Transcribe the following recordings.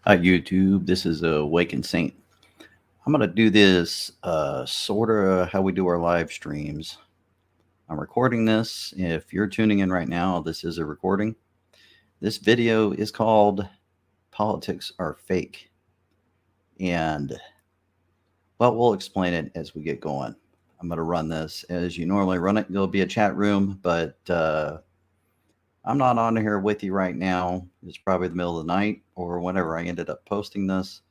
Hi, YouTube. This is Awakened Saint. I'm going to do this sort of how we do our live streams. I'm recording this. If you're tuning in right now, this is a recording. This video is called Politics Are Fake. And, well, we'll explain it as we get going. I'm going to run this as you normally run it. There'll be a chat room, but I'm not on here with you right now. It's probably the middle of the night or whenever I ended up posting this.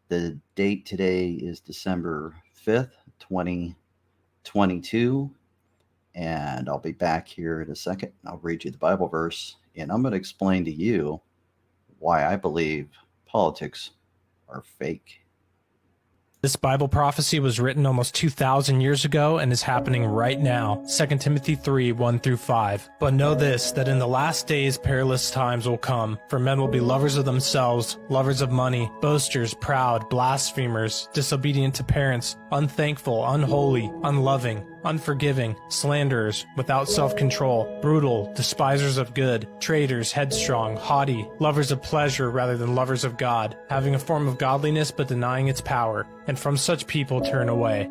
The date today is December 5th, 2022. And I'll be back here in a second. I'll read you the Bible verse, and I'm going to explain to you why I believe politics are fake. This Bible prophecy was written almost 2,000 years ago and is happening right now, 2 Timothy 3, 1-5. But know this, that in the last days perilous times will come, for men will be lovers of themselves, lovers of money, boasters, proud, blasphemers, disobedient to parents, unthankful, unholy, unloving, unforgiving, slanderers, without self-control, brutal, despisers of good, traitors, headstrong, haughty, lovers of pleasure rather than lovers of God, having a form of godliness but denying its power, and from such people turn away.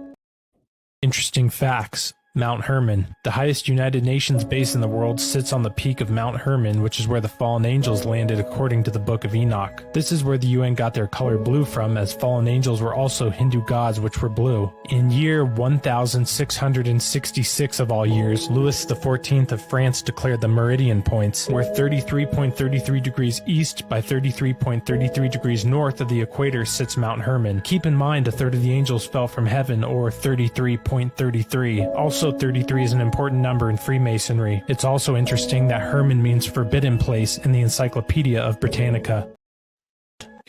Interesting facts. Mount Hermon, the highest United Nations base in the world, sits on the peak of Mount Hermon, which is where the fallen angels landed according to the Book of Enoch. This is where the UN got their color blue from, as fallen angels were also Hindu gods which were blue. In year 1666 of all years, Louis XIV of France declared the meridian points were 33.33 degrees east by 33.33 degrees north of the equator sits Mount Hermon. Keep in mind a third of the angels fell from heaven, or 33.33. Also 33 is an important number in Freemasonry. It's also interesting that Hermon means forbidden place in the Encyclopedia of Britannica.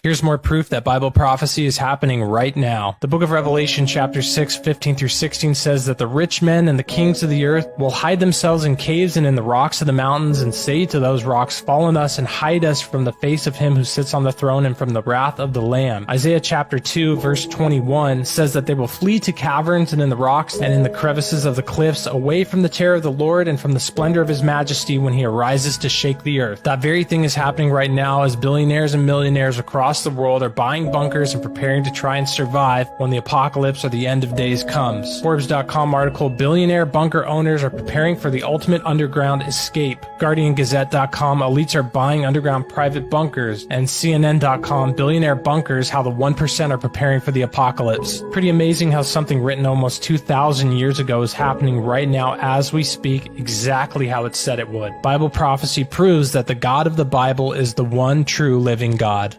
Here's more proof that Bible prophecy is happening right now. The book of Revelation chapter 6, 15-16 says that the rich men and the kings of the earth will hide themselves in caves and in the rocks of the mountains and say to those rocks, fall on us and hide us from the face of him who sits on the throne and from the wrath of the Lamb. Isaiah chapter 2 verse 21 says that they will flee to caverns and in the rocks and in the crevices of the cliffs, away from the terror of the Lord and from the splendor of his majesty when he arises to shake the earth. That very thing is happening right now as billionaires and millionaires across the world are buying bunkers and preparing to try and survive when the apocalypse or the end of days comes. Forbes.com article, billionaire bunker owners are preparing for the ultimate underground escape. GuardianGazette.com, elites are buying underground private bunkers. And CNN.com, billionaire bunkers, how the 1% are preparing for the apocalypse. Pretty amazing how something written almost 2,000 years ago is happening right now as we speak, exactly how it said it would. Bible prophecy proves that the God of the Bible is the one true living God.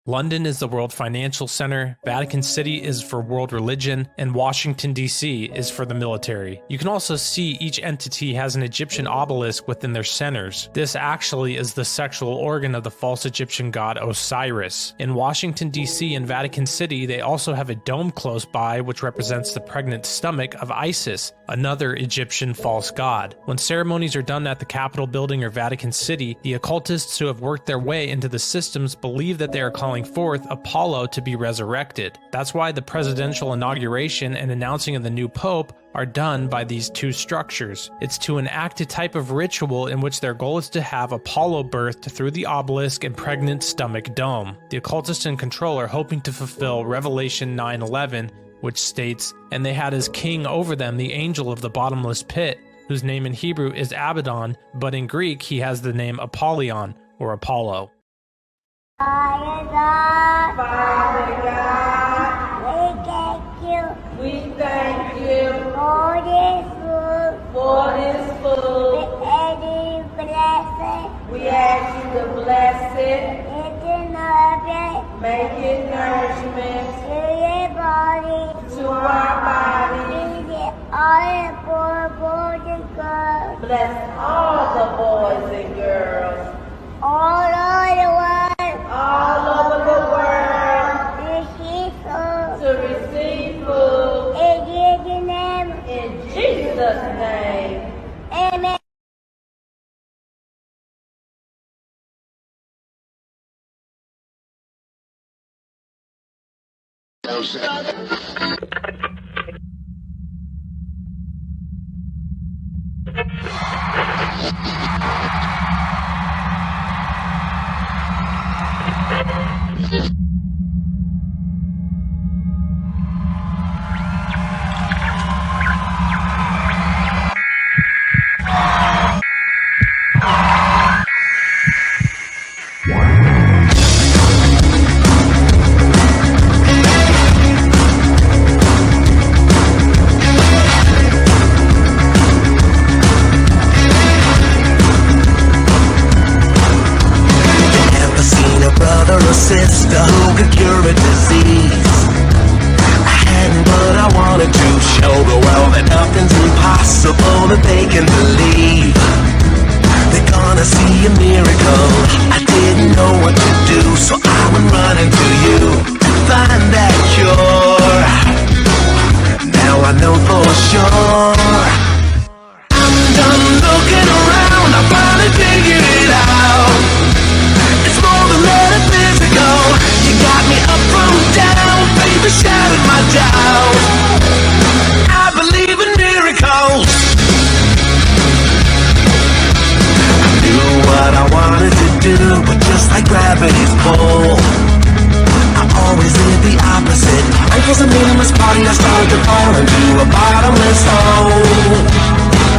London is the World Financial Center, Vatican City is for world religion, and Washington, D.C. is for the military. You can also see each entity has an Egyptian obelisk within their centers. This actually is the sexual organ of the false Egyptian god Osiris. In Washington, D.C. and Vatican City, they also have a dome close by which represents the pregnant stomach of Isis, another Egyptian false god. When ceremonies are done at the Capitol building or Vatican City, the occultists who have worked their way into the systems believe that they are calling forth Apollo to be resurrected. That's why the presidential inauguration and announcing of the new pope are done by these two structures. It's to enact a type of ritual in which their goal is to have Apollo birthed through the obelisk and pregnant stomach dome. The occultists in control are hoping to fulfill Revelation 9:11, which states, "And they had as king over them the angel of the bottomless pit, whose name in Hebrew is Abaddon, but in Greek he has the name Apollyon, or Apollo." Father God, we thank you for this food. We ask you to bless it, make it nourishment to our bodies. Bless all the boys and girls all over the world to receive food in Jesus' name. Amen. Sister who could cure a disease. I hadn't, but I wanted to show the world that nothing's impossible, that they can believe. They're gonna see a miracle. I didn't know what to do, so I went running to you to find that cure. Now I know for sure. I'm done looking around, I finally figured it out. It's more than metaphysical. You got me up from down, faith has shattered my doubt. I believe in miracles. I knew what I wanted to do, but just like gravity's pull, I always did the opposite. Life was a meaningless party, I started to fall into a bottomless hole.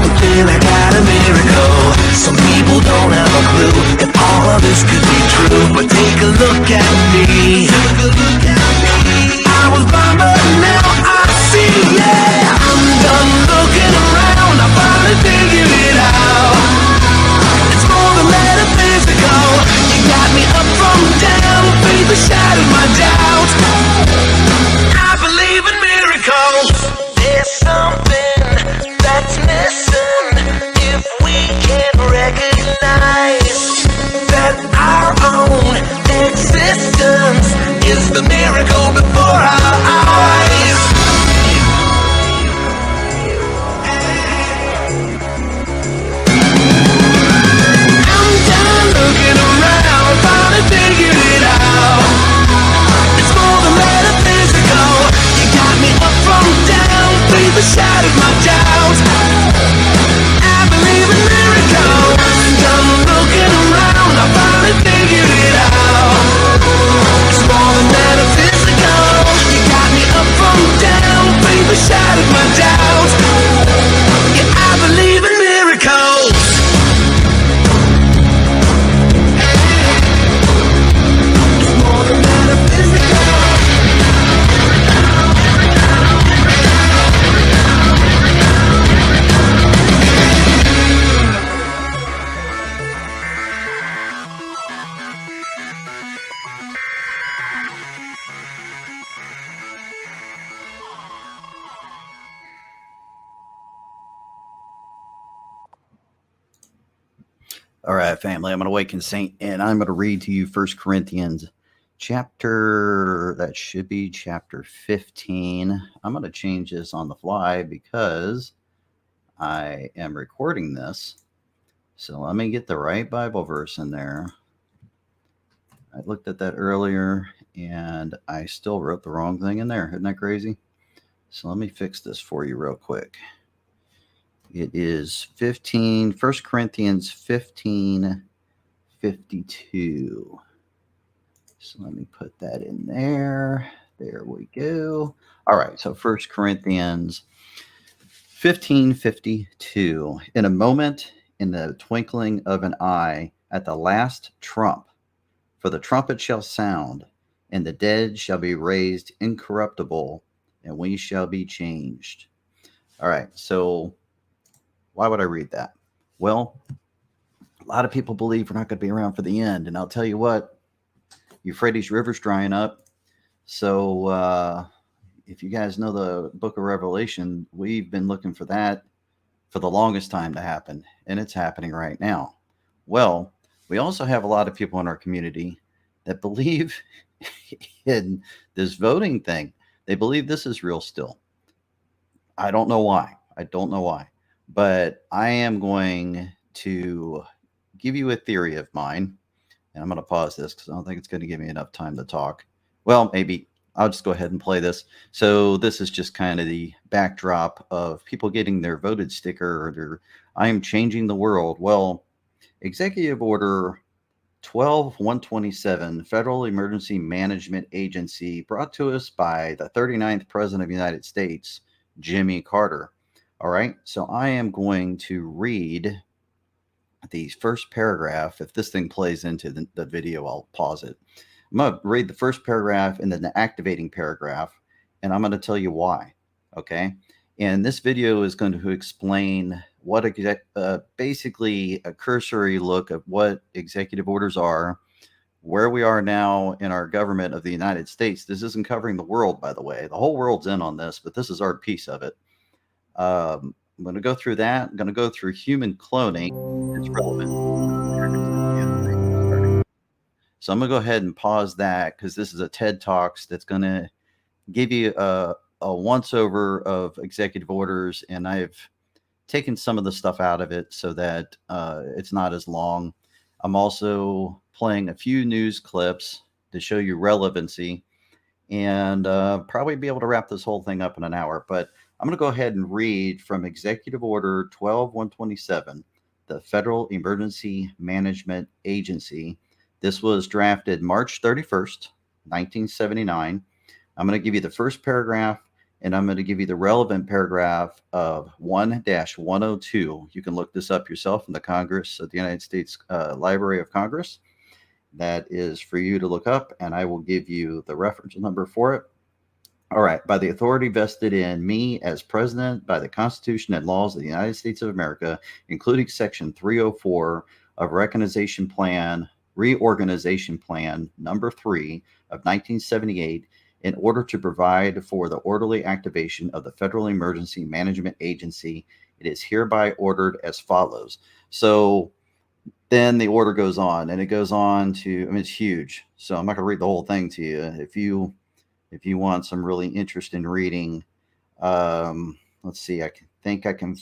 But then I got a miracle. Some people don't have a clue if all of this could be true. But take a look at me. I was blind but now I see. Yeah, I'm done looking around, I finally figured it out. It's more than metaphysical. You got me up from down, faith has shattered my doubt. I believe in miracles. There's something that's missing if we can't recognize that our own existence is the miracle before our eyes. I'm done looking around, finally figured it out. It's more than metaphysical. You got me up from down, faith has shattered my doubt. I believe in miracles. I'm done looking around, I finally figured it out. It's more than metaphysical. You got me up from down, faith has shattered my doubt. Yeah, I believe in miracles. It's more than metaphysical. All right, family, I'm an awakened saint, and I'm going to read to you 1 Corinthians chapter, that should be chapter 15. I'm going to change this on the fly because I am recording this. So let me get the right Bible verse in there. I looked at that earlier, and I still wrote the wrong thing in there. Isn't that crazy? So let me fix this for you real quick. It is 1 Corinthians 15:52. So let me put that in there. There we go. All right, so 1 Corinthians 15:52. In a moment, in the twinkling of an eye, at the last trump, for the trumpet shall sound, and the dead shall be raised incorruptible, and we shall be changed. All right, so why would I read that? Well, a lot of people believe we're not going to be around for the end. And I'll tell you what, Euphrates River's drying up. So if you guys know the book of Revelation, we've been looking for that for the longest time to happen. And it's happening right now. Well, we also have a lot of people in our community that believe in this voting thing. They believe this is real still. I don't know why. But I am going to give you a theory of mine, and I'm going to pause this because I don't think it's going to give me enough time to talk. Well, maybe I'll just go ahead and play this. So this is just kind of the backdrop of people getting their voted sticker or their I am changing the world. Well, Executive Order 12127, Federal Emergency Management Agency, brought to us by the 39th President of the United States, Jimmy Carter. All right, so I am going to read the first paragraph. If this thing plays into the video, I'll pause it. I'm going to read the first paragraph and then the activating paragraph, and I'm going to tell you why. Okay, and this video is going to explain what basically a cursory look of what executive orders are, where we are now in our government of the United States. This isn't covering the world, by the way. The whole world's in on this, but this is our piece of it. I'm going to go through that. I'm going to go through human cloning. It's relevant. So I'm going to go ahead and pause that because this is a TED Talks that's going to give you a once over of executive orders, and I've taken some of the stuff out of it so that it's not as long. I'm also playing a few news clips to show you relevancy, and probably be able to wrap this whole thing up in an hour. But I'm going to go ahead and read from Executive Order 12127, the Federal Emergency Management Agency. This was drafted March 31st, 1979. I'm going to give you the first paragraph, and I'm going to give you the relevant paragraph of 1-102. You can look this up yourself in the Congress of the United States Library of Congress. That is for you to look up, and I will give you the reference number for it. All right. By the authority vested in me as president by the Constitution and laws of the United States of America, including Section 304 of Reorganization Plan number 3 of 1978, in order to provide for the orderly activation of the Federal Emergency Management Agency, it is hereby ordered as follows. So then the order goes on, and it goes on to, it's huge. So I'm not going to read the whole thing to you. If you want some really interesting reading, let's see, I think I can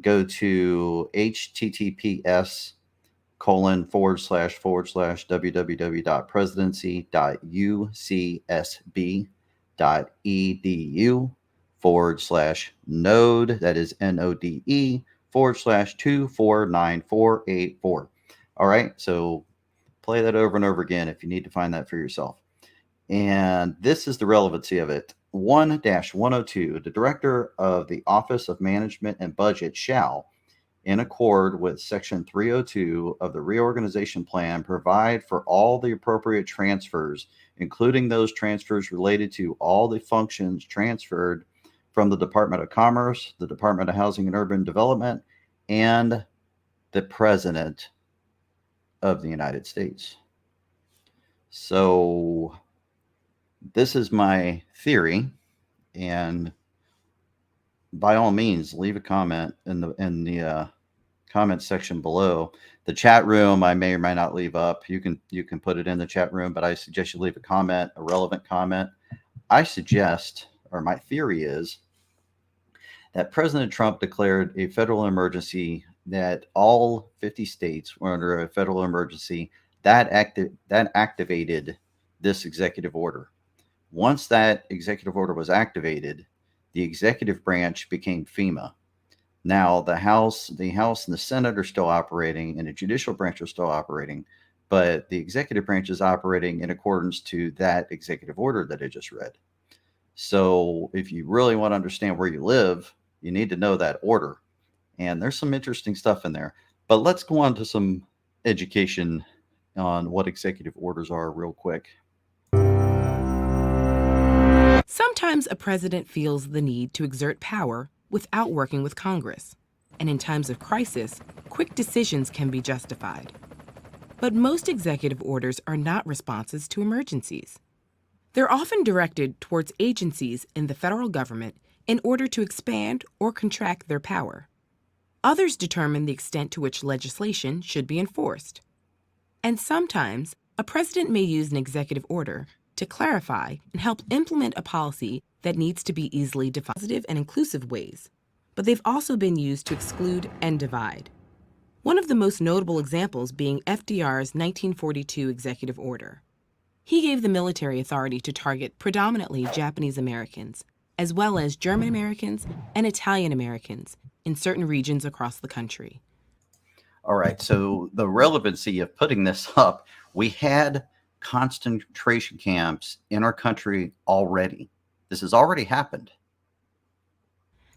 go to https://www.presidency.ucsb.edu/node, that is NODE/249484. All right, so play that over and over again if you need to find that for yourself. And this is the relevancy of it. 1-102, the Director of the Office of Management and Budget shall, in accord with Section 302 of the Reorganization Plan, provide for all the appropriate transfers, including those transfers related to all the functions transferred from the Department of Commerce, the Department of Housing and Urban Development, and the President of the United States. So this is my theory, and by all means, leave a comment in the comment section below. The chat room I may or may not leave up. You can put it in the chat room, but I suggest you leave a comment, a relevant comment. I suggest, or my theory is, that President Trump declared a federal emergency, that all 50 states were under a federal emergency. That activated this executive order. Once that executive order was activated, the executive branch became FEMA. Now the House and the Senate are still operating, and the judicial branch are still operating, but the executive branch is operating in accordance to that executive order that I just read. So if you really want to understand where you live, you need to know that order. And there's some interesting stuff in there. But let's go on to some education on what executive orders are real quick. Sometimes a president feels the need to exert power without working with Congress. And in times of crisis, quick decisions can be justified. But most executive orders are not responses to emergencies. They're often directed towards agencies in the federal government in order to expand or contract their power. Others determine the extent to which legislation should be enforced. And sometimes, a president may use an executive order to clarify and help implement a policy that needs to be easily defined in positive and inclusive ways, but they've also been used to exclude and divide. One of the most notable examples being FDR's 1942 executive order. He gave the military authority to target predominantly Japanese Americans, as well as German Americans and Italian Americans in certain regions across the country. All right. So the relevancy of putting this up, we had concentration camps in our country already. This has already happened.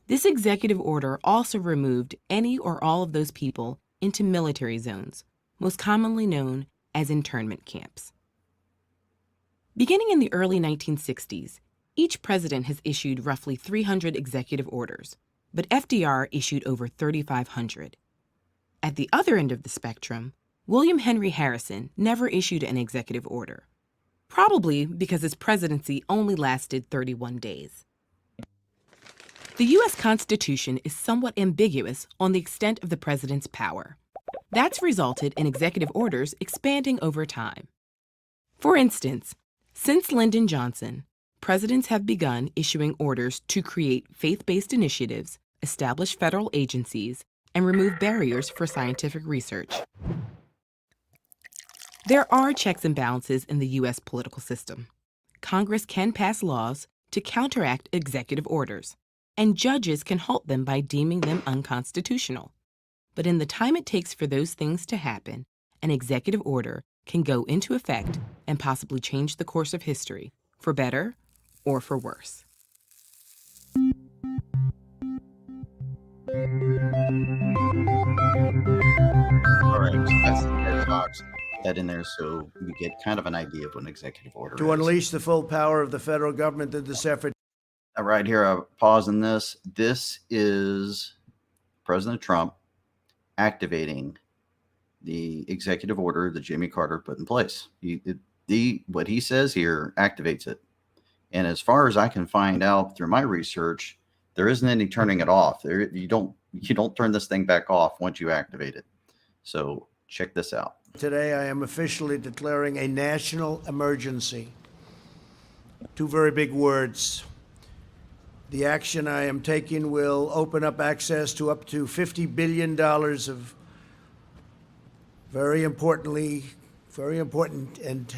This executive order also removed any or all of those people into military zones, most commonly known as internment camps. Beginning in the early 1960s, each president has issued roughly 300 executive orders, but FDR issued over 3,500. At the other end of the spectrum, William Henry Harrison never issued an executive order, probably because his presidency only lasted 31 days. The U.S. Constitution is somewhat ambiguous on the extent of the president's power. That's resulted in executive orders expanding over time. For instance, since Lyndon Johnson, presidents have begun issuing orders to create faith-based initiatives, establish federal agencies, and remove barriers for scientific research. There are checks and balances in the U.S. political system. Congress can pass laws to counteract executive orders, and judges can halt them by deeming them unconstitutional. But in the time it takes for those things to happen, an executive order can go into effect and possibly change the course of history, for better or for worse. All right. So that's the paradox. That in there so we get kind of an idea of what an executive order To is. unleash the full power of the federal government in this effort. Right here, I'll pause in this. This is President Trump activating the executive order that Jimmy Carter put in place. What he says here activates it. And as far as I can find out through my research, there isn't any turning it off. You don't turn this thing back off once you activate it. So check this out. Today, I am officially declaring a national emergency. Two very big words. The action I am taking will open up access to up to $50 billion of very important and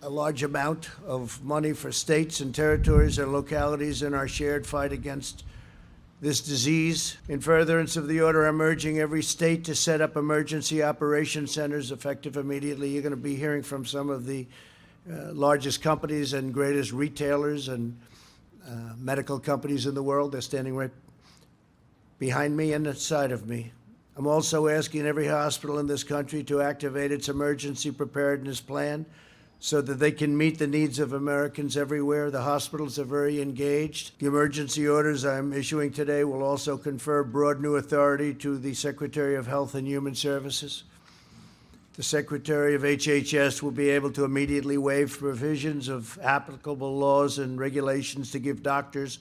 a large amount of money for states and territories and localities in our shared fight against this disease. In furtherance of the order, I'm urging every state to set up emergency operation centers effective immediately. You're going to be hearing from some of the largest companies and greatest retailers and medical companies in the world. They're standing right behind me and at the side of me. I'm also asking every hospital in this country to activate its emergency preparedness plan so that they can meet the needs of Americans everywhere. The hospitals are very engaged. The emergency orders I'm issuing today will also confer broad new authority to the Secretary of Health and Human Services. The Secretary of HHS will be able to immediately waive provisions of applicable laws and regulations to give doctors,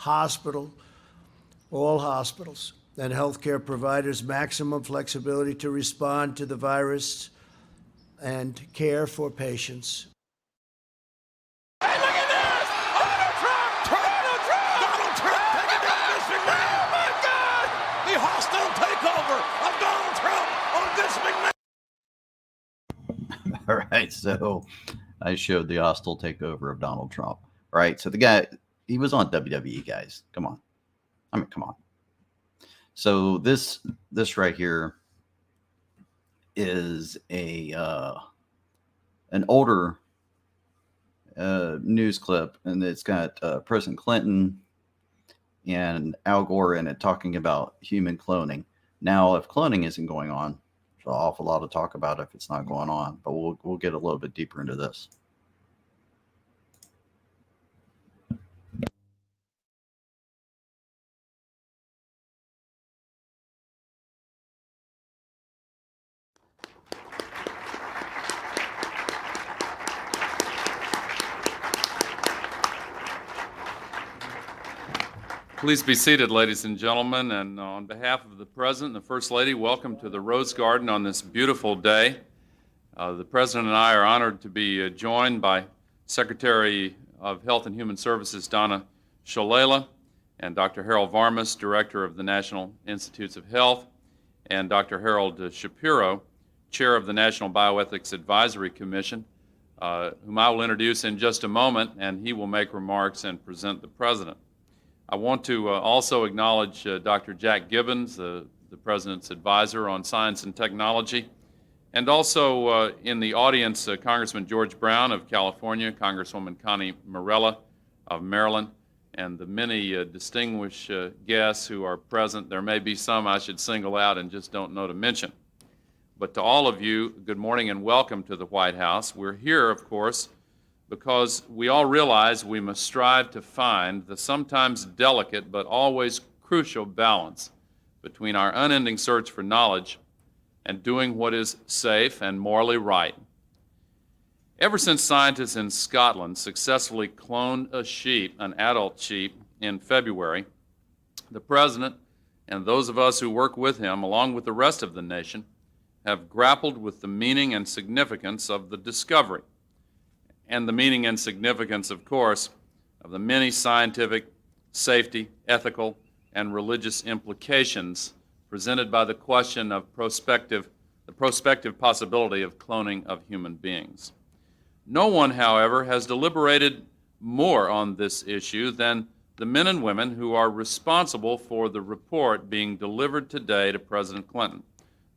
all hospitals, and healthcare providers maximum flexibility to respond to the virus and care for patients. Hey, look at this! Donald Trump! Donald Trump taking down Vince McMahon! Oh, my God! The hostile takeover of Donald Trump on Vince McMahon! All right. So I showed the hostile takeover of Donald Trump. All right. So the guy, he was on WWE, guys. Come on. Come on. So this right here is an older news clip, and it's got President Clinton and Al Gore in it talking about human cloning. Now, if cloning isn't going on, there's an awful lot of talk about if it's not going on, but we'll get a little bit deeper into this. Please be seated, ladies and gentlemen, and on behalf of the President and the First Lady, welcome to the Rose Garden on this beautiful day. The President and I are honored to be joined by Secretary of Health and Human Services Donna Shalala and Dr. Harold Varmus, Director of the National Institutes of Health, and Dr. Harold Shapiro, Chair of the National Bioethics Advisory Commission, whom I will introduce in just a moment, and he will make remarks and present the President. I want to also acknowledge Dr. Jack Gibbons, the the President's advisor on science and technology. And also in the audience, Congressman George Brown of California, Congresswoman Connie Morella of Maryland, and the many distinguished guests who are present. There may be some I should single out and just don't know to mention. But to all of you, good morning and welcome to the White House. We're here, of course, because we all realize we must strive to find the sometimes delicate but always crucial balance between our unending search for knowledge and doing what is safe and morally right. Ever since scientists in Scotland successfully cloned a sheep, an adult sheep, in February, the President and those of us who work with him, along with the rest of the nation, have grappled with the meaning and significance of the discovery, and the meaning and significance, of course, of the many scientific, safety, ethical, and religious implications presented by the question of the prospective possibility of cloning of human beings. No one, however, has deliberated more on this issue than the men and women who are responsible for the report being delivered today to President Clinton,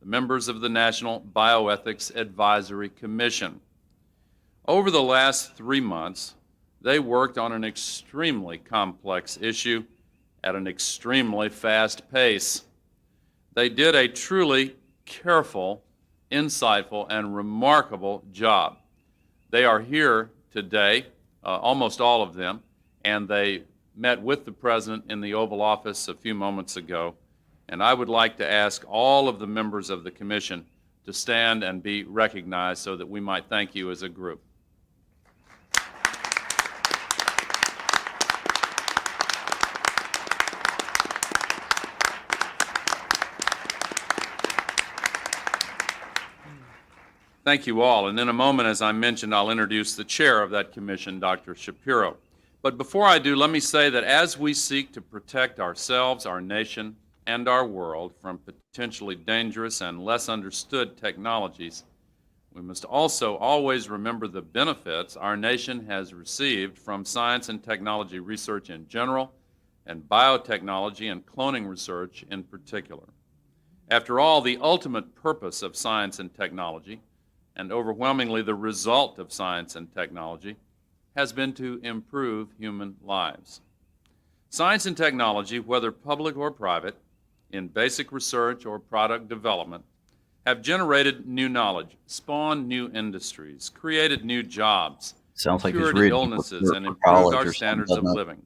the members of the National Bioethics Advisory Commission. Over the last 3 months, they worked on an extremely complex issue at an extremely fast pace. They did a truly careful, insightful, and remarkable job. They are here today, almost all of them, and they met with the President in the Oval Office a few moments ago. And I would like to ask all of the members of the Commission to stand and be recognized so that we might thank you as a group. Thank you all. And in a moment, as I mentioned, I'll introduce the chair of that commission, Dr. Shapiro. But before I do, let me say that as we seek to protect ourselves, our nation, and our world from potentially dangerous and less understood technologies, we must also always remember the benefits our nation has received from science and technology research in general, and biotechnology and cloning research in particular. After all, the ultimate purpose of science and technology, and overwhelmingly the result of science and technology, has been to improve human lives. Science and technology, whether public or private, in basic research or product development, have generated new knowledge, spawned new industries, created new jobs, Sounds like he's cured reading illnesses, for and improved college our or standards something, of doesn't it? living.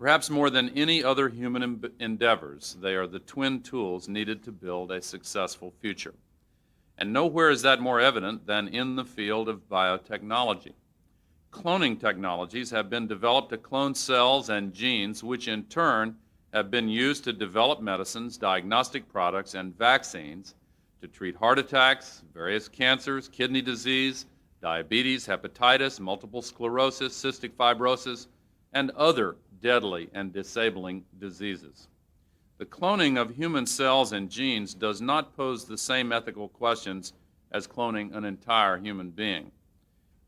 Perhaps more than any other human endeavors, they are the twin tools needed to build a successful future. And nowhere is that more evident than in the field of biotechnology. Cloning technologies have been developed to clone cells and genes, which in turn have been used to develop medicines, diagnostic products, and vaccines to treat heart attacks, various cancers, kidney disease, diabetes, hepatitis, multiple sclerosis, cystic fibrosis, and other deadly and disabling diseases. The cloning of human cells and genes does not pose the same ethical questions as cloning an entire human being.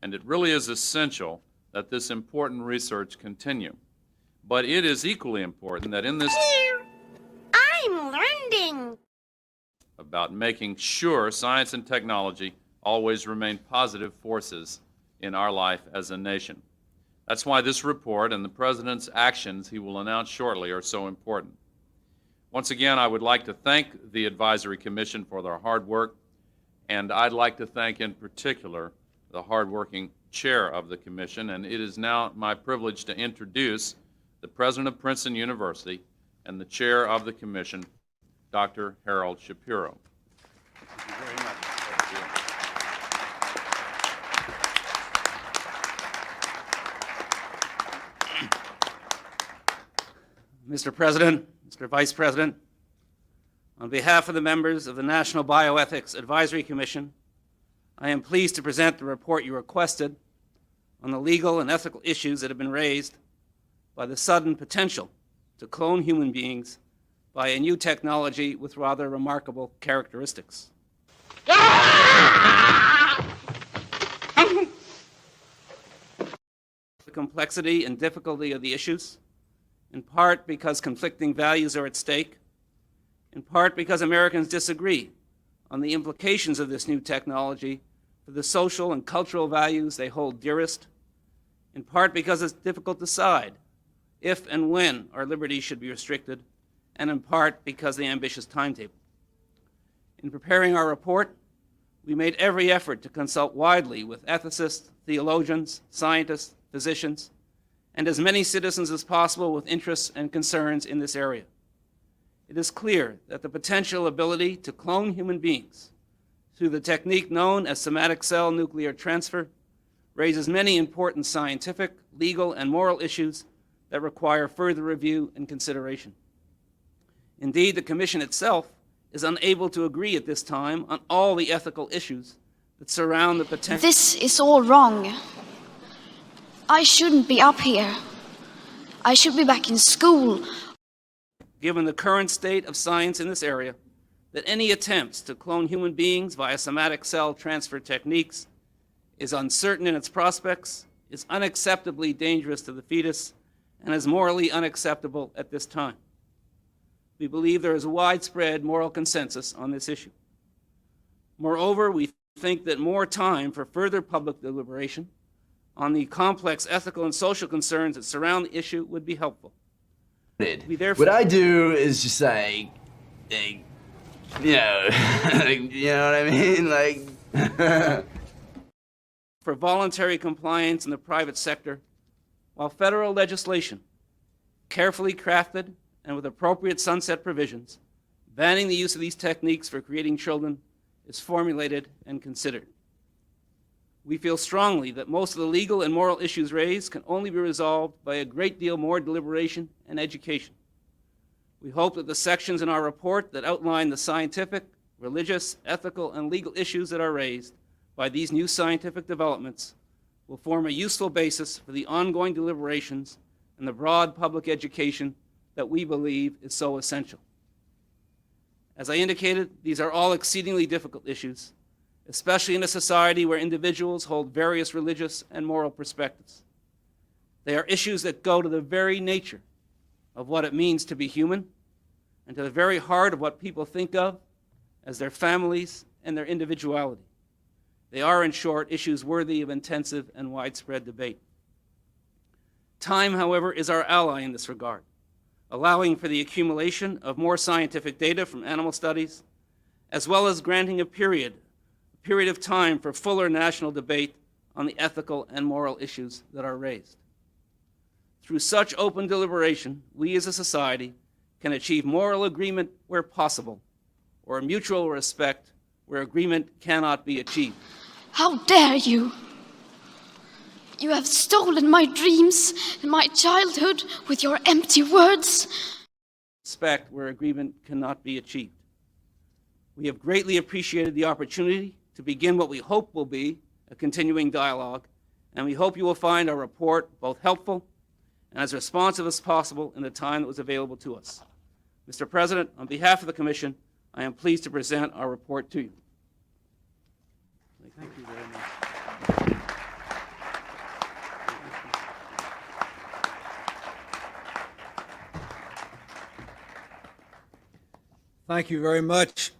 And it really is essential that this important research continue. But it is equally important that in this I'm learning. about making sure science and technology always remain positive forces in our life as a nation. That's why this report and the President's actions he will announce shortly are so important. Once again, I would like to thank the Advisory Commission for their hard work, and I'd like to thank in particular the hardworking chair of the Commission, and it is now my privilege to introduce the President of Princeton University and the chair of the Commission, Dr. Harold Shapiro. Thank you very much. Mr. President, Mr. Vice President, on behalf of the members of the National Bioethics Advisory Commission, I am pleased to present the report you requested on the legal and ethical issues that have been raised by the sudden potential to clone human beings by a new technology with rather remarkable characteristics. The complexity and difficulty of the issues, in part because conflicting values are at stake, in part because Americans disagree on the implications of this new technology for the social and cultural values they hold dearest, in part because it's difficult to decide if and when our liberties should be restricted, and in part because of the ambitious timetable. In preparing our report, we made every effort to consult widely with ethicists, theologians, scientists, physicians, and as many citizens as possible with interests and concerns in this area. It is clear that the potential ability to clone human beings through the technique known as somatic cell nuclear transfer raises many important scientific, legal, and moral issues that require further review and consideration. Indeed, the Commission itself is unable to agree at this time on all the ethical issues that surround the potential. This is all wrong. I shouldn't be up here. I should be back in school. Given the current state of science in this area, that any attempts to clone human beings via somatic cell transfer techniques is uncertain in its prospects, is unacceptably dangerous to the fetus, and is morally unacceptable at this time. We believe there is a widespread moral consensus on this issue. Moreover, we think that more time for further public deliberation on the complex ethical and social concerns that surround the issue would be helpful. What I do is just like you know, you know what I mean? Like, for voluntary compliance in the private sector, while federal legislation, carefully crafted and with appropriate sunset provisions, banning the use of these techniques for creating children is formulated and considered. We feel strongly that most of the legal and moral issues raised can only be resolved by a great deal more deliberation and education. We hope that the sections in our report that outline the scientific, religious, ethical, and legal issues that are raised by these new scientific developments will form a useful basis for the ongoing deliberations and the broad public education that we believe is so essential. As I indicated, these are all exceedingly difficult issues, especially in a society where individuals hold various religious and moral perspectives. They are issues that go to the very nature of what it means to be human and to the very heart of what people think of as their families and their individuality. They are, in short, issues worthy of intensive and widespread debate. Time, however, is our ally in this regard, allowing for the accumulation of more scientific data from animal studies, as well as granting a period of time for fuller national debate on the ethical and moral issues that are raised. Through such open deliberation, we as a society can achieve moral agreement where possible, or mutual respect where agreement cannot be achieved. How dare you? You have stolen my dreams and my childhood with your empty words. Respect where agreement cannot be achieved. We have greatly appreciated the opportunity to begin what we hope will be a continuing dialogue, and we hope you will find our report both helpful and as responsive as possible in the time that was available to us. Mr. President, on behalf of the Commission, I am pleased to present our report to you. Thank you very much. Thank you very much,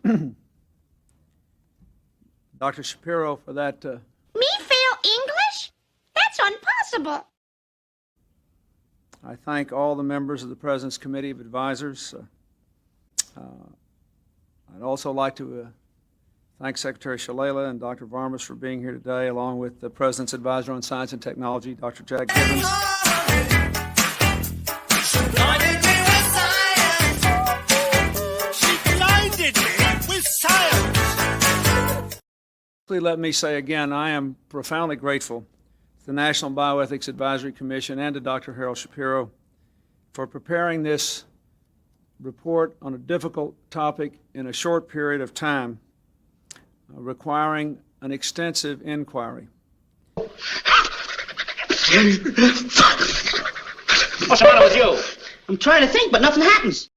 Dr. Shapiro, for that. Me fail English? That's impossible. I thank all the members of the President's Committee of Advisors. I'd also like to thank Secretary Shalala and Dr. Varmus for being here today, along with the President's Advisor on Science and Technology, Dr. Jack Gibbons. Let me say again, I am profoundly grateful to the National Bioethics Advisory Commission and to Dr. Harold Shapiro for preparing this report on a difficult topic in a short period of time, requiring an extensive inquiry. What's the matter with you? I'm trying to think, but nothing happens.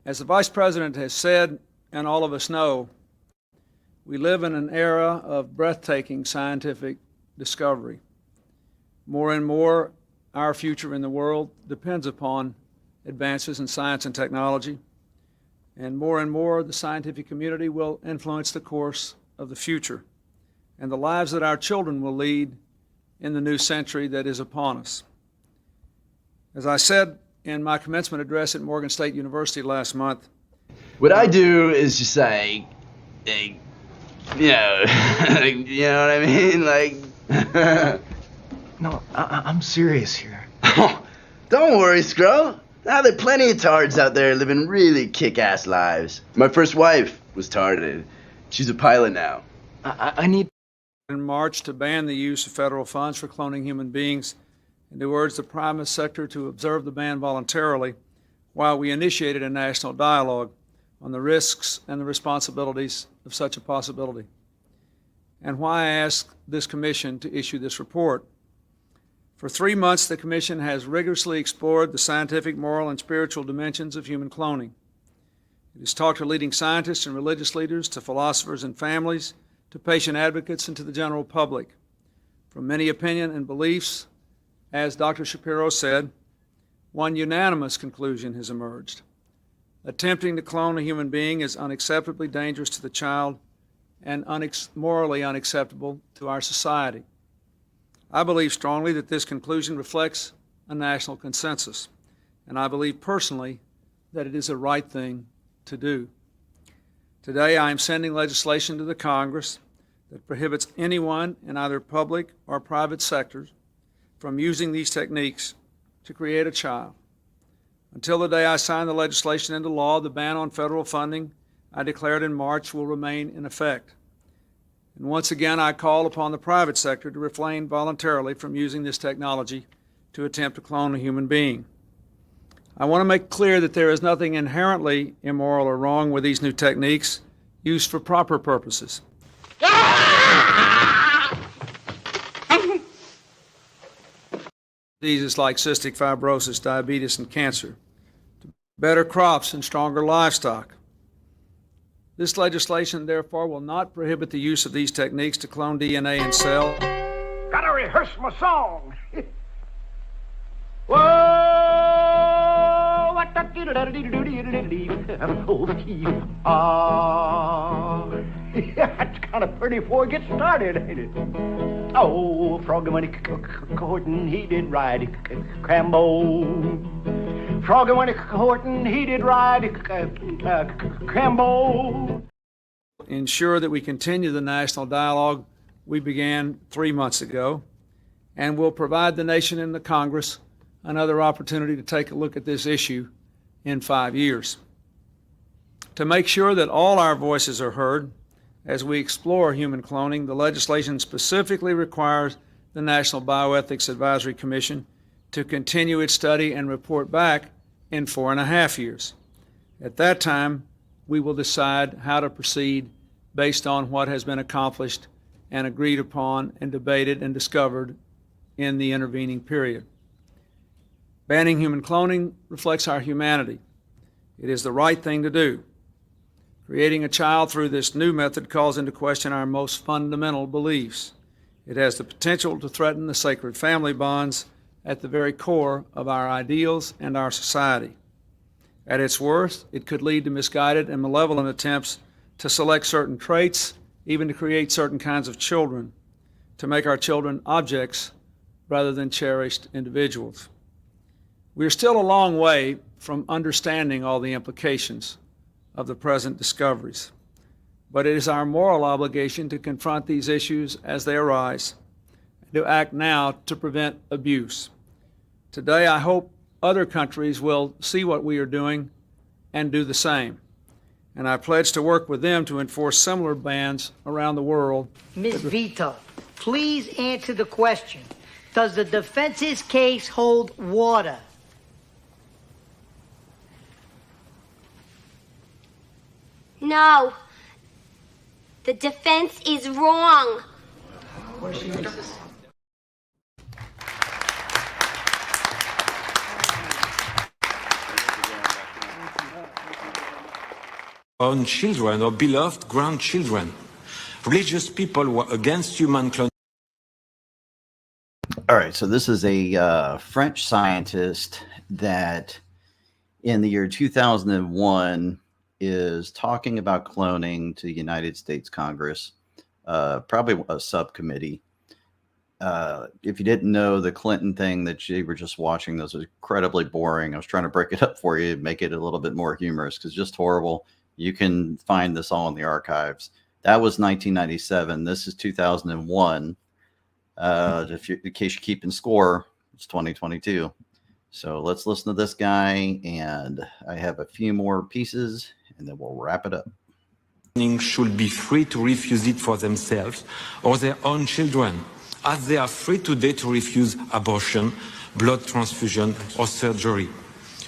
As the Vice President has said, and all of us know, we live in an era of breathtaking scientific discovery. More and more, our future in the world depends upon advances in science and technology. and more the scientific community will influence the course of the future and the lives that our children will lead in the new century that is upon us. As I said in my commencement address at Morgan State University last month, what I do is just like, you know, you know what I mean? Like, no, I'm serious here. Don't worry, Skrull. Now there are plenty of tards out there living really kick-ass lives. My first wife was tarded. She's a pilot now. I need... In March to ban the use of federal funds for cloning human beings and to urge the private sector to observe the ban voluntarily while we initiated a national dialogue on the risks and the responsibilities of such a possibility. And why I asked this commission to issue this report. For 3 months, the commission has rigorously explored the scientific, moral, and spiritual dimensions of human cloning. It has talked to leading scientists and religious leaders, to philosophers and families, to patient advocates, and to the general public. From many opinions and beliefs, as Dr. Shapiro said, one unanimous conclusion has emerged. Attempting to clone a human being is unacceptably dangerous to the child and morally unacceptable to our society. I believe strongly that this conclusion reflects a national consensus, and I believe personally that it is the right thing to do. Today, I am sending legislation to the Congress that prohibits anyone in either public or private sectors from using these techniques to create a child. Until the day I sign the legislation into law, the ban on federal funding I declared in March will remain in effect. And once again, I call upon the private sector to refrain voluntarily from using this technology to attempt to clone a human being. I want to make clear that there is nothing inherently immoral or wrong with these new techniques used for proper purposes. Diseases like cystic fibrosis, diabetes, and cancer, to better crops and stronger livestock. This legislation, therefore, will not prohibit the use of these techniques to clone DNA in cells. Gotta rehearse my song. Whoa, what the that's kind of pretty before it gets started, ain't it? Oh, Froggy went courting, he did ride Crambo. Froggy went courting, he did ride Crambo. Ensure that we continue the national dialogue we began 3 months ago, and will provide the nation and the Congress another opportunity to take a look at this issue in 5 years. To make sure that all our voices are heard as we explore human cloning, the legislation specifically requires the National Bioethics Advisory Commission to continue its study and report back in 4.5 years. At that time, we will decide how to proceed based on what has been accomplished and agreed upon and debated and discovered in the intervening period. Banning human cloning reflects our humanity. It is the right thing to do. Creating a child through this new method calls into question our most fundamental beliefs. It has the potential to threaten the sacred family bonds at the very core of our ideals and our society. At its worst, it could lead to misguided and malevolent attempts to select certain traits, even to create certain kinds of children, to make our children objects rather than cherished individuals. We are still a long way from understanding all the implications of the present discoveries, but it is our moral obligation to confront these issues as they arise, and to act now to prevent abuse. Today, I hope other countries will see what we are doing and do the same, and I pledge to work with them to enforce similar bans around the world. Ms. Vito, please answer the question. Does the defense's case hold water? No. The defense is wrong. Own children or beloved grandchildren. Religious people were against human cloning. All right, so this is a French scientist that in the year 2001 is talking about cloning to the United States Congress, probably a subcommittee. If you didn't know the Clinton thing that you were just watching, those was incredibly boring. I was trying to break it up for you, make it a little bit more humorous because just horrible. You can find this all in the archives. That was 1997. This is 2001. In case you're keeping score, it's 2022. So let's listen to this guy, and I have a few more pieces, and then we'll wrap it up. Should be free to refuse it for themselves or their own children, as they are free today to refuse abortion, blood transfusion, or surgery.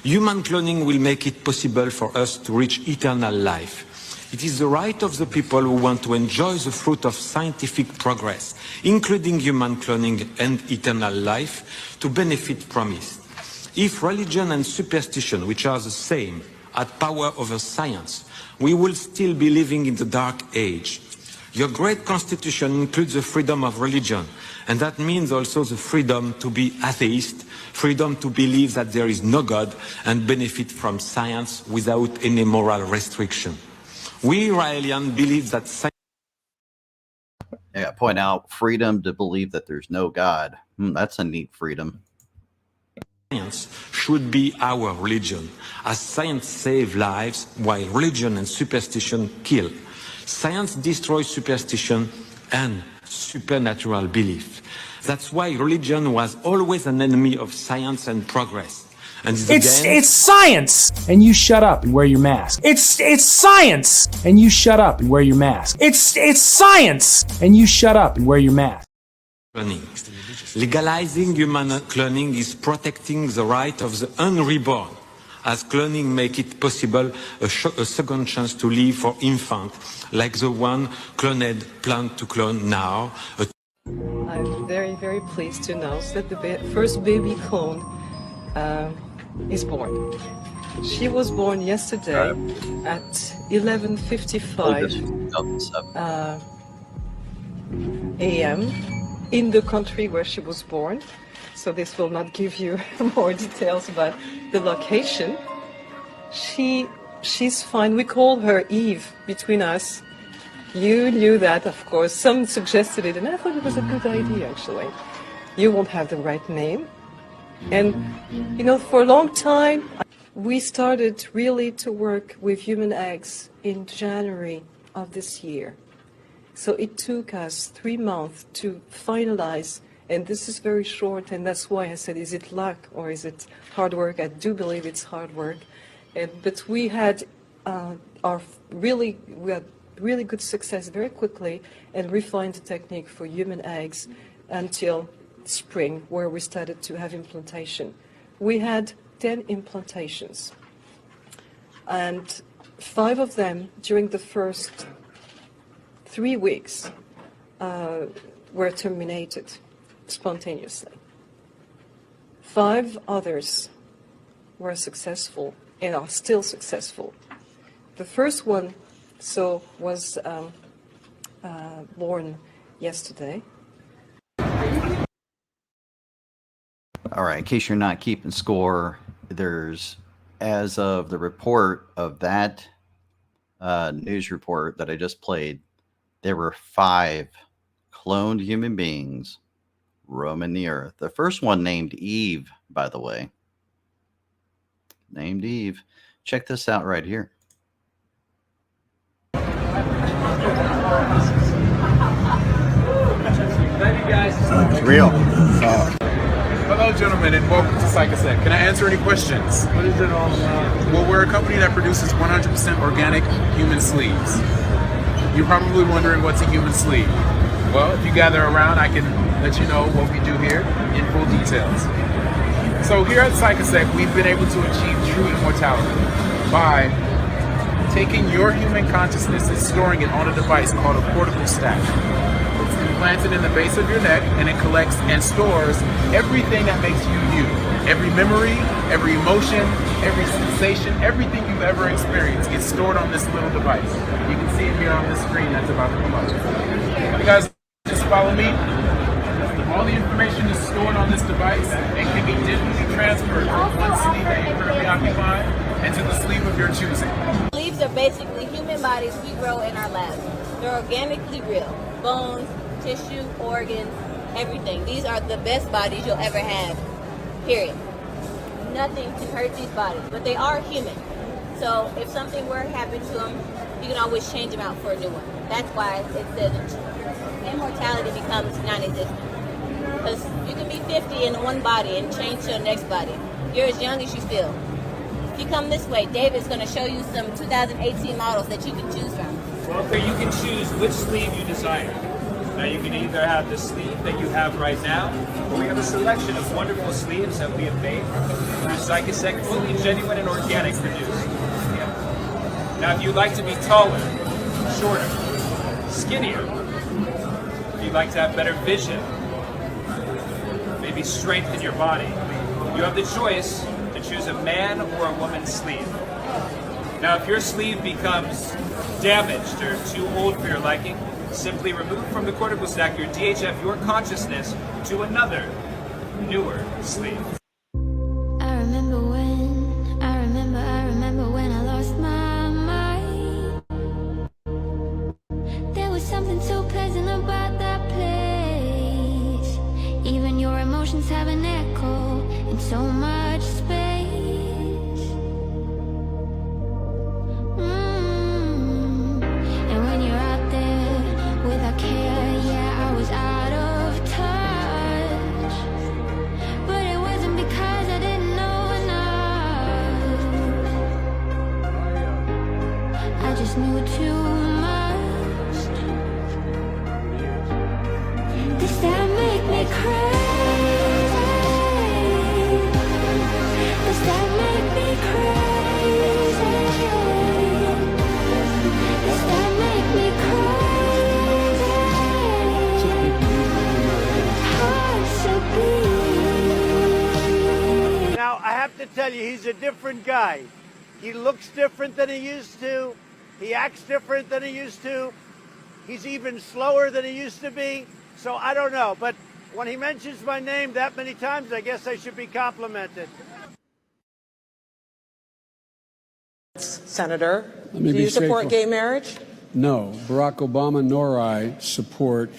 Human cloning will make it possible for us to reach eternal life. It is the right of the people who want to enjoy the fruit of scientific progress, including human cloning and eternal life, to benefit from it. If religion and superstition, which are the same, had power over science, we will still be living in the dark age. Your great constitution includes the freedom of religion, and that means also the freedom to be atheist, freedom to believe that there is no God and benefit from science without any moral restriction. We Israelis believe that science... Yeah, point out freedom to believe that there's no God. That's a neat freedom. Science should be our religion, as science saves lives while religion and superstition kill. Science destroys superstition and supernatural belief. That's why religion was always an enemy of science and progress. And it's science, and you shut up and wear your mask. It's science, and you shut up and wear your mask. It's science, and you shut up and wear your mask. Cloning. Legalizing human cloning is protecting the right of the unreborn, as cloning makes it possible a second chance to live for infants, like the one cloned planned to clone now. I'm very, very pleased to announce that the first baby clone is born. She was born yesterday at 11:55 a.m. in the country where she was born. So this will not give you more details about the location. She's fine. We call her Eve between us. You knew that, of course. Some suggested it, and I thought it was a good idea, actually. You won't have the right name. And, you know, for a long time, we started really to work with human eggs in January of this year. So it took us 3 months to finalize, and this is very short, and that's why I said, is it luck or is it hard work? I do believe it's hard work. But we had really good success very quickly and refined the technique for human eggs until spring, where we started to have implantation. We had 10 implantations, and 5 of them during the first 3 weeks were terminated spontaneously. 5 others were successful and are still successful. The first one was born yesterday. All right, in case you're not keeping score, there's, as of the report of that news report that I just played, there were 5 cloned human beings roaming the earth. The first one named Eve, by the way. Named Eve. Check this out right here. It's real. Hello, gentlemen, and welcome to Psychosec. Can I answer any questions? What is it all about? Well, we're a company that produces 100% organic human sleeves. You're probably wondering what's a human sleeve. Well, if you gather around, I can let you know what we do here in full details. So here at Psychosec, we've been able to achieve true immortality by taking your human consciousness and storing it on a device called a cortical stack. It's implanted in the base of your neck, and it collects and stores everything that makes you you. Every memory, every emotion, every sensation, everything you've ever experienced gets stored on this little device. You can see it here on this screen that's about to come up. You guys just follow me. All the information is stored on this device and can be digitally transferred from one sleeve that you currently occupy into the sleeve of your choosing. I believe Sleeves are basically human bodies we grow in our lab. They're organically real. Bones, tissue, organs, everything. These are the best bodies you'll ever have, period. Nothing can hurt these bodies, but they are human. So if something were to happen to them, you can always change them out for a new one. That's why it says immortality becomes non-existent. Because you can be 50 in one body and change to your next body. You're as young as you feel. If you come this way, David's going to show you some 2018 models that you can choose from. Well, you can choose which sleeve you desire. Now you can either have the sleeve that you have right now, or we have a selection of wonderful sleeves that we have made through Psychosec, fully genuine and organic produced. Now if you'd like to be taller, shorter, skinnier, if you'd like to have better vision, maybe strengthen your body, you have the choice to choose a man or a woman's sleeve. Now if your sleeve becomes damaged or too old for your liking, simply remove from the cortical stack your DHF, your consciousness, to another, newer sleeve. I remember when I lost my mind. There was something so pleasant about that place. Even your emotions have an echo in so much space. And when you're out there without care, yeah, I was out of touch. But it wasn't because I didn't know enough. I just knew too much. Does that make me crazy? Does that make me crazy? Does that make me crazy? Now, I have to tell you, he's a different guy. He looks different than he used to. He acts different than he used to. He's even slower than he used to be. So I don't know. But when he mentions my name that many times, I guess I should be complimented. Senator, Let me do be you support straightforward. gay marriage? No, Barack Obama nor I support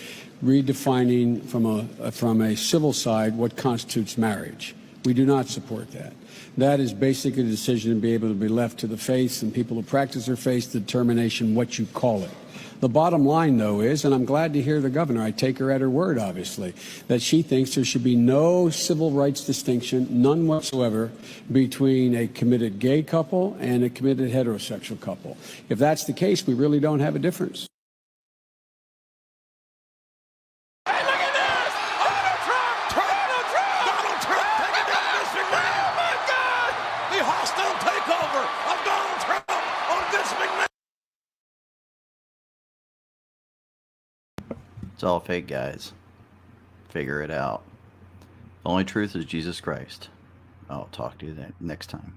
redefining from a civil side what constitutes marriage. We do not support that. That is basically a decision to be able to be left to the faith and people who practice their faith, the determination what you call it. The bottom line, though, is, and I'm glad to hear the governor, I take her at her word, obviously, that she thinks there should be no civil rights distinction, none whatsoever, between a committed gay couple and a committed heterosexual couple. If that's the case, we really don't have a difference. The hostile takeover of Donald Trump on Vince McMahon. It's all fake, guys. Figure it out. The only truth is Jesus Christ. I'll talk to you next time.